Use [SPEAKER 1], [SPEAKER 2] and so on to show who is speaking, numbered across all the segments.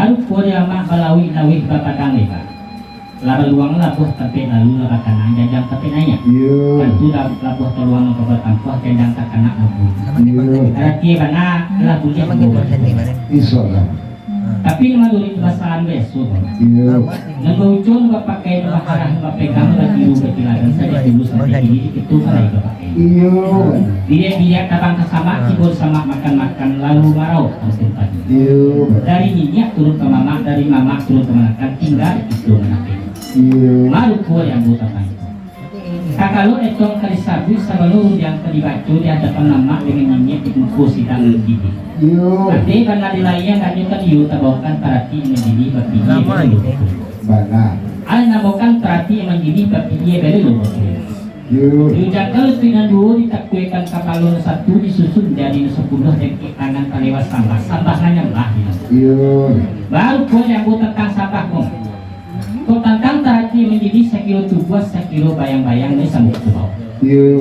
[SPEAKER 1] baru Korea mak balawi nawi bapadang ni pak lalu luang labuh tapi lalu akan jajang tapi nanya kan tu labuh terluang ke bertampuh jajang tak kena labuh arti mana labuhnya
[SPEAKER 2] Insyaallah.
[SPEAKER 1] tapi menurut bahasaan besok ngebucun pakai baharah pegang lagi kecilakan saja dulu sampai ini itu kalau pakai dia tabang kesama kibul sama makan lalu marau hasil pagi dari minyak turun ke mama dari mama turun ke makan tinggal itu menarik malu kuah yang buta itu kalau etong kali sabu sebelum yang terdibacu di hadapan nama dengan minyak dibungkus sidang gigi nanti karena dilayang dan juga diutabakan terati menjadi berpikir
[SPEAKER 2] Benar.
[SPEAKER 1] ada namakan terati menjadi berpikir belu dijagal dengan dua ditakuikan kapalun satu disusun jadi 10 dan tangan kalewas sampah hanya lah baru kuah yang buta tentang sampahmu kau tentang terati menjadi sekilo tubuh sekilo bayang-bayang ini sambut ke bawah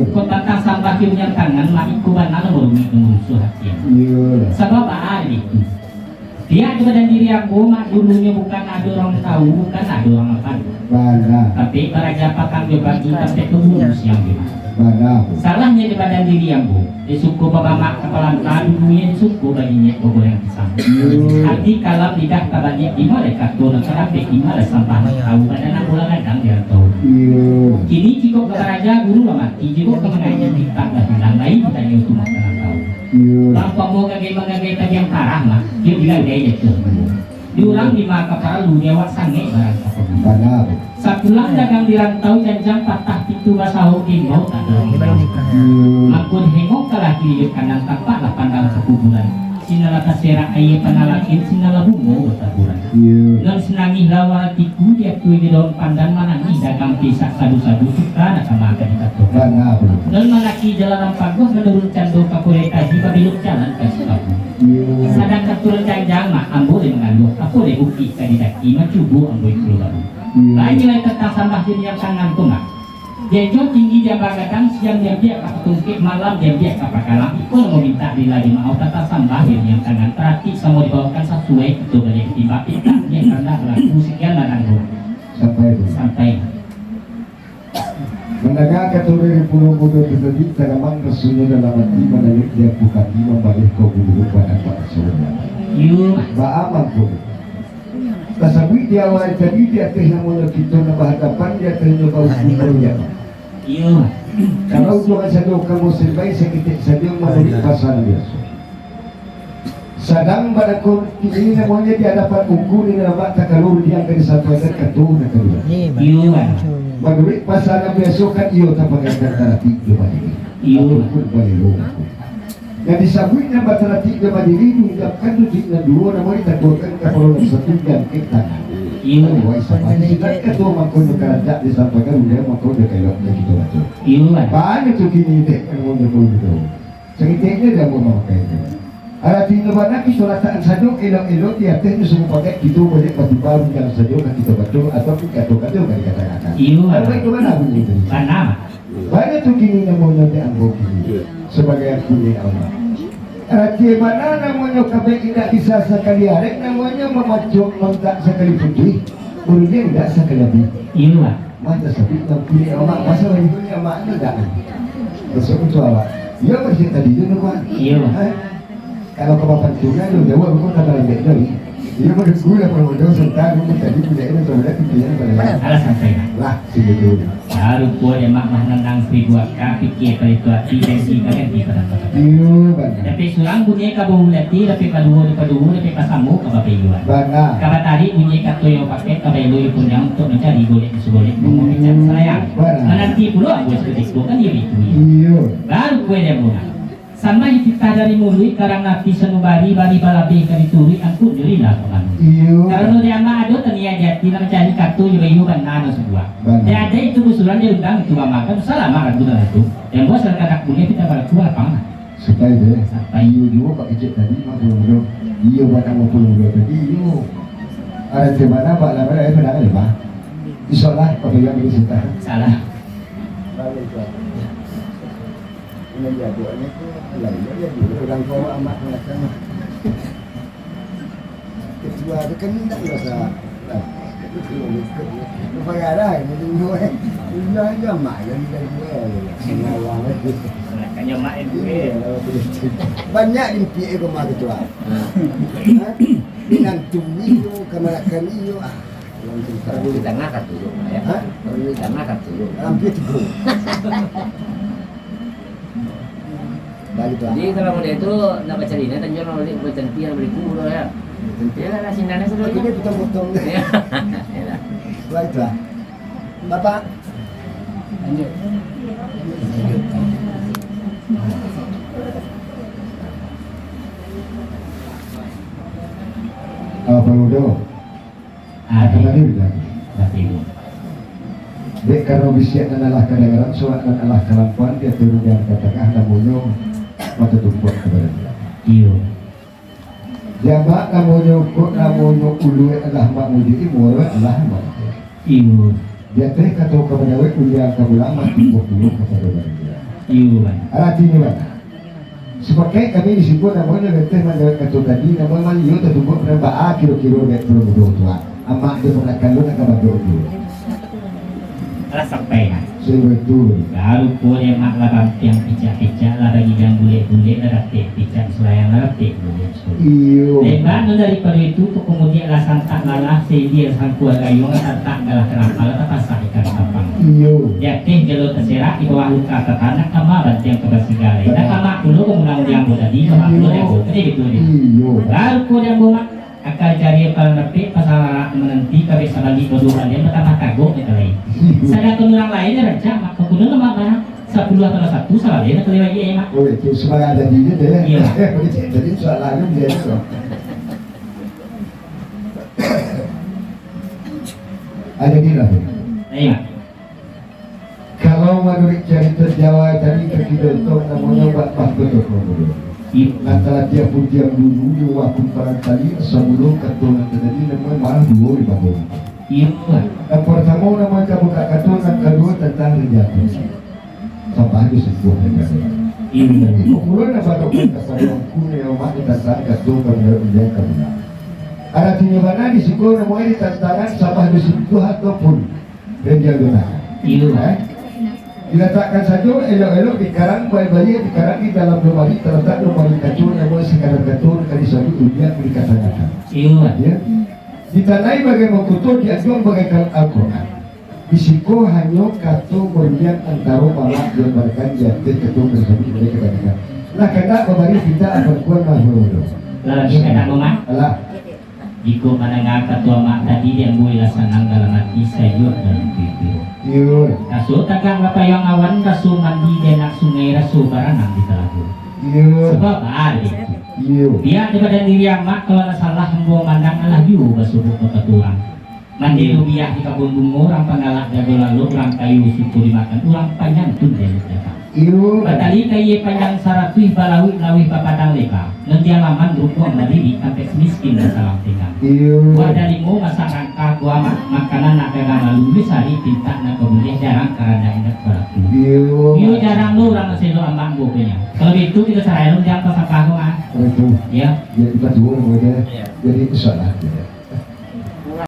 [SPEAKER 1] kau tentang sampah yang tangan lah ikuban alam berumi musuh hati sebab apa itu dia juga dan diri aku mak dulunya bukan ada orang tahu bukan ada orang apa tapi para japakang berbagi tapi kebunuh siang gimana salahnya di badan diri yang bu di suku bapak kepala dulunya di suku baginya bobo yang pisang arti kalau tidak kabarnya di mereka turun terapi di mana sampah tahu badan aku kadang dia tahu kini jika keraja guru mati jika kemenanya kita dan bilang lain kita yang cuma kena tahu bangsa mau gagai yang parah mah dia bilang dia itu diulang di maka para lu nyawa sange barang
[SPEAKER 2] Benar.
[SPEAKER 1] sapulang dagang dirantau janjang patah pintu basahu himbau tak ada makun hengok kalah kiri kanan tapak lah pandang kekuburan sinala kasera aye panalakin sinala bungo bertaburan dan senangi lawa tiku dia tuh di daun pandan manangi dagang pisah sadu-sadu suka nak sama akan dikatakan dan manaki jalanan pagoh menurun cando kapure kaji babiluk jalan kasih kapu sadang keturun janjang mak ambo dia mengandung aku dia bukti tadi daki macubu ambo keluar lain nilai tentang sampah dunia tangan kumak Jejo tinggi dia bagadan siang dia biak apa tungkik malam dia biak apa kalah ikut mau minta di lagi mau tata sampah yang tangan terati sama dibawakan sesuai itu banyak tiba kita yang karena berlaku sekian dan sampai
[SPEAKER 2] mendagang keturunan pulau bodoh terjadi tanaman kesunya dalam hati menalik dia bukan di membalik kau bulu pada pak surga baaman pun tasawi dia awal jadi dia teh namun kita nabahadapan dia teh nabah umurnya kalau tuan sadu kamu serbai sekitik saja menalik pasal biasa sedang pada ini namanya di hadapan ukur ini nama tak kalur dia akan disampaikan ketua kedua menurut pasal biasa kan iyo tak pakai kata tiga balik iyo pun balik yang disabutnya batara tiga balik ini mengucapkan tujuh dua namanya takutkan kapal satu dan kita iyo ketua makon kerajaan disampaikan udah makon dekat kita baca iyo banyak tu kini dek yang mau betul sekitarnya dia mau pakai ada tinggal banyak isolasi saja elok-elok di atas semua pakai gitu boleh batu-batu yang saja kan kita baca atau kata-kata kan dikatakan
[SPEAKER 1] iyo
[SPEAKER 2] ada itu mana bunyi itu banyak tu kini namanya dianggap kini sebagai punya Allah ada mana namanya kabeh tidak bisa sekali arek namanya memacok mentak sekali putih kemudian tidak sekali lebih
[SPEAKER 1] iyo
[SPEAKER 2] mata sapi yang punya Allah masalah itu yang mana enggak besok itu Allah dia bersih tadi itu kan
[SPEAKER 1] iyo
[SPEAKER 2] kalau kapan juga lu jawab aku kata lagi dari dia berdua permodalan serta aku tadi punya ini soalnya pikiran pada
[SPEAKER 1] alas sampai
[SPEAKER 2] lah sebetulnya
[SPEAKER 1] baru gua dia mak nendang seribu pikir kali itu hati dan tiga kan di pada tapi surang bunyi kabung leti tapi paduh tapi pasamu kaba peyuan kaba tadi bunyi katoyo pakai kaba lu punya untuk mencari golek boleh mau mencari sayang nanti puluh aku seperti itu kan dia itu baru gua dia bunga sama kita dari mulut karang nabi senubari bari balabe kali turi angkut diri lah teman kalau dia mah ada tania jati nak cari kartu juga iu kan nano sebuah dia ada itu usulan dia undang itu makan salah makan bukan itu yang buat serkadak punya kita pada keluar apa
[SPEAKER 2] supaya deh sampai iu juga pak ijek tadi mah belum iu pada mau pulang tadi iu ada di mana pak lama ada pada apa insyaallah pak yang bisa
[SPEAKER 1] salah
[SPEAKER 2] ini jagoannya tuh lainnya ya dulu orang tua amat macam tua tu kan tak rasa. Pagara ini dulu aja mak yang
[SPEAKER 1] Kanya main
[SPEAKER 2] banyak impi ko mga ketua. Binantum niyo, kamalakan niyo.
[SPEAKER 3] Perlu di tengah kan dulu, ya. Perlu di tengah kan dulu.
[SPEAKER 2] Hampir itu. Balik
[SPEAKER 3] Jadi kalau model itu nak baca ini, tanjur nak beli bercantian beli kulo ya. Cantian lah sinarnya sudah.
[SPEAKER 2] Ini potong-potong. Balik lah. Bapak. Lanjut. Apa udah?
[SPEAKER 1] Ada
[SPEAKER 2] lagi bilang.
[SPEAKER 1] Batin.
[SPEAKER 2] Dek karena bisnya adalah kedengaran soal adalah kelakuan dia turun yang katakan namunnya mata tumpuk kepada dia.
[SPEAKER 1] Iyo.
[SPEAKER 2] Jamak namunnya kok namunnya ulu adalah makmudi imur adalah mak.
[SPEAKER 1] Iyo.
[SPEAKER 2] Dia teh kata kepada we ulian kabulama tumpuk dulu kepada dia.
[SPEAKER 1] Iyo kan.
[SPEAKER 2] Artinya mana? Sebagai kami disebut namanya letih menjawab kata tadi namanya maliyo tertumpuk berapa kilo-kilo dia turun tua. Amak dia menakan lu nak kabado dulu.
[SPEAKER 1] Alah sampai kan.
[SPEAKER 2] Betul.
[SPEAKER 1] Baru boleh mak lah yang picak-picak lah bagi yang bule-bule lah ratik picak selayang lah ratik bule.
[SPEAKER 2] Iyo.
[SPEAKER 1] Lepas daripada itu kemudian lah santak malah sedia sangkuan gayung santak galah kenapa lah pasah ikan kapang.
[SPEAKER 2] Iyo.
[SPEAKER 1] Yakni jalur terserak di bawah luka tanah kama bantiang kebasigale. Nah kama kulo kemudian yang tadi kama kulo yang boleh itu dia.
[SPEAKER 2] Iyo.
[SPEAKER 1] Baru kulo yang boleh akan cari para napi pasal menanti kami sabagi berdua dia pertama kagok itu lain. Saya orang lainnya raja maka kulo nama mana 10 atau 1 salah dia kalau lagi emak.
[SPEAKER 2] Oh itu sebagai ada di dia deh.
[SPEAKER 1] Iya.
[SPEAKER 2] Jadi soalannya dia itu. Ada di lah.
[SPEAKER 1] Iya.
[SPEAKER 2] Kalau menurut cerita Jawa tadi kekidontong namanya Pak Betul. Antara dia pun diam dulu di waktu barangkali sebelum keturunan tadi namanya malah dua di bawah.
[SPEAKER 1] Iya.
[SPEAKER 2] Yang pertama namanya buka keturunan kedua tentang rejatan. Sampai habis sebuah negara.
[SPEAKER 1] Iya.
[SPEAKER 2] Kemudian apa dokter kepada yang kuno yang mati tentang keturunan menjadi kebenaran. Artinya mana di situ namanya ditantangan sampai habis sebuah ataupun rejatan.
[SPEAKER 1] Iya.
[SPEAKER 2] Diletakkan saja elok-elok di karang bayi-bayi di karang di dalam lemari terletak lemari kacur yang boleh sekadar kacur kali satu dunia dikatakan.
[SPEAKER 1] Iya.
[SPEAKER 2] Ya. Ditanai bagai mengkutur diajuang bagaikan Al-Quran. Bisiko hanya kata berlian antara malah yang mereka jatuh ketua bersama mereka katakan. Nah kena kembali kita akan kuat mahmud.
[SPEAKER 1] Lalu kena mak.
[SPEAKER 2] Allah.
[SPEAKER 1] Jika menengah ketua mak tadi yang boleh senang dalam hati sayur dalam pikiran.
[SPEAKER 2] Iya.
[SPEAKER 1] Rasul takkan apa yang awan rasul mandi dan nak sungai rasul baranang di telaga.
[SPEAKER 2] Iya.
[SPEAKER 1] Sebab ada itu.
[SPEAKER 2] Iya.
[SPEAKER 1] Dia daripada diri amak kalau salah membawa mandang Allah juga subuh kota tuang. Mandi rubiah di kabun bungo orang pangalak jago lalu orang kayu suku dimakan orang panjang pun dia datang.
[SPEAKER 2] Iya.
[SPEAKER 1] Batali kayu panjang saratui balawi lawih papadang leka. Nanti alaman berupung mandiri sampai miskin dan salam tinggal.
[SPEAKER 2] Iya.
[SPEAKER 1] Buat darimu masak rangka gua makanan nak pegang lalu bisa dipinta nak kemudian jarang karena indah berlaku. Iyo jarang lu orang masih lu ambang bukunya. Kalau itu kita sarai lu jangan pasang kahung ah.
[SPEAKER 2] Itu.
[SPEAKER 1] Ya.
[SPEAKER 2] Jadi kita dua jadi salah.